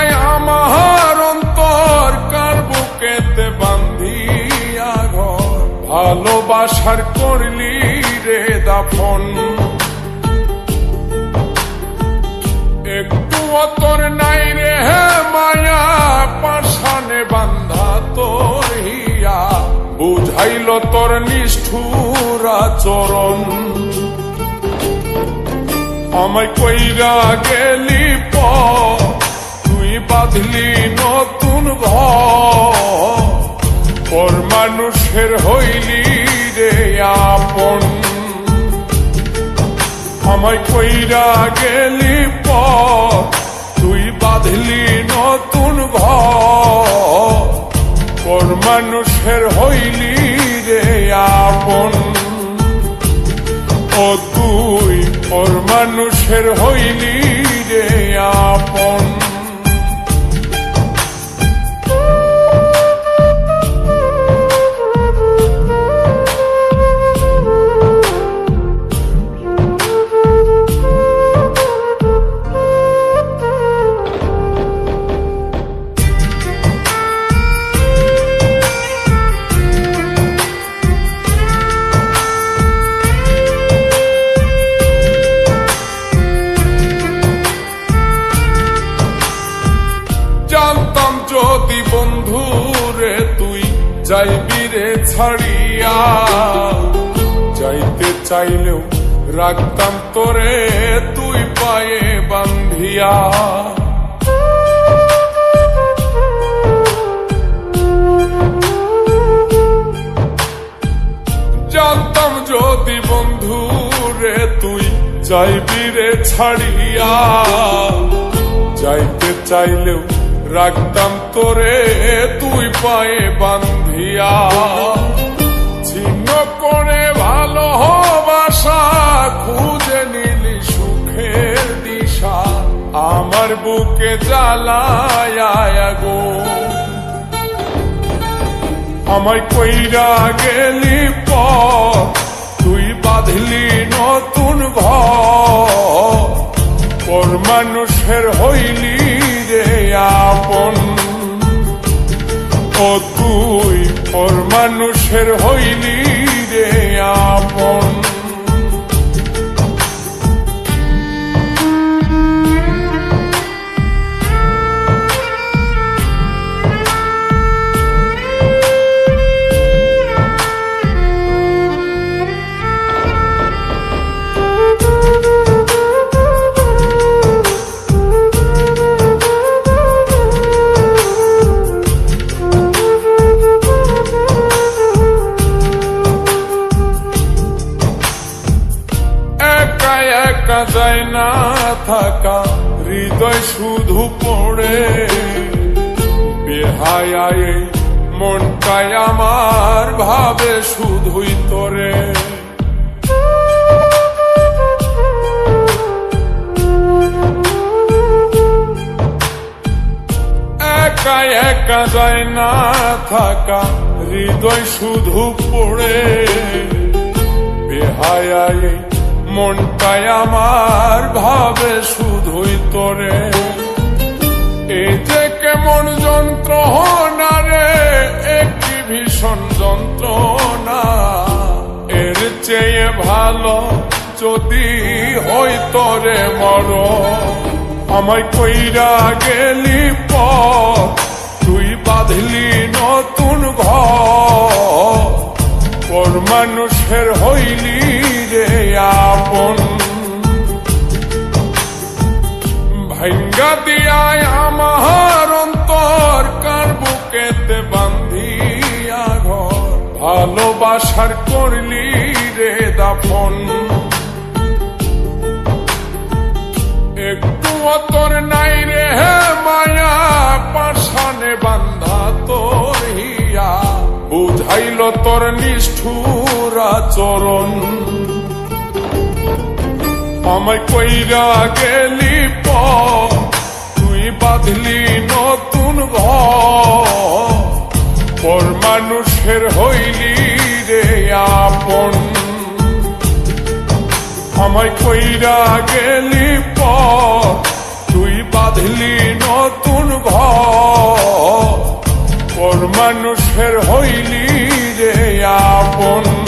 দিয়ায় আমার অন্তর কার বুকেতে বান্ধিয়া ঘর, ভালোবাসার করলি রে দাফন। একটু তোর নাই রে মায়া, পাশানে বান্ধা তোর হিয়া, বুঝাইল তোর নিষ্ঠুর আচরণ। আমায় কইরা গেলি তুই বাঁধলি নতুন ঘর, পর মানুষের হইলি রে আপন। আমায় কইরা গেলি তুই বাঁধলি নতুন ঘর, পর মানুষের হইলি রে আপন। ও তুই পর মানুষের হইলি রে আপন। জানতাম যদি বন্ধু রে তুই যাইবি রে ছাড়িয়া, যাইতে চাইলেও রাখতাম তোরে তুই পায়ে বান্ধিয়া। জানতাম যদি বন্ধু রে তুই যাইবি রে ছাড়িয়া, যাইতে চাইলেও রাখতাম তোরে তুই পায়ে বান্ধিয়া। ছিন্ন করে ভালোবাসা খুঁজে নিলি সুখের দিশা, আমার বুকে জ্বালায় গো। আমায় কইরা গেলি তুই বাঁধলি নতুন ঘর, পর মানুষের হইলি রে আপন। ও তুই পর মানুষের হইলি রে আপন। একা যায় না থাকা, হৃদয় শুধু পড়ে বেহায়, মনটাই আমার ভাবে শুধুই তোরে। একা একা যায় না থাকা, হৃদয় শুধু পড়ে বেহায়, মনটাই আমার ভাবে শুধুই তোরে। এই যে কেমন যন্ত্রণা রে, একটি ভীষণ যন্ত্রণা, এর চেয়ে ভালো যদি হই তোরে মর। আমায় কইরা গেলি তুই বাঁধলি নতুন ঘর, পর মানুষের হইলি রে আপন। ভাঙ্গা দিয়ায় আমার অন্তর কার বুকেতে বান্ধিয়া ঘর, ভালোবাসার করলি রে দাফন। একটু তোর নাই রে মায়া, পাশানে বান্ধা তোর হিয়া, বুঝাইল তোর নিষ্ঠুর আচরণ। আমায় কইরা গেলি তুই বাঁধলি নতুন ঘর, পর মানুষের হইলি রে আপন। আমায় কইরা গেলি তুই বাঁধলি নতুন মন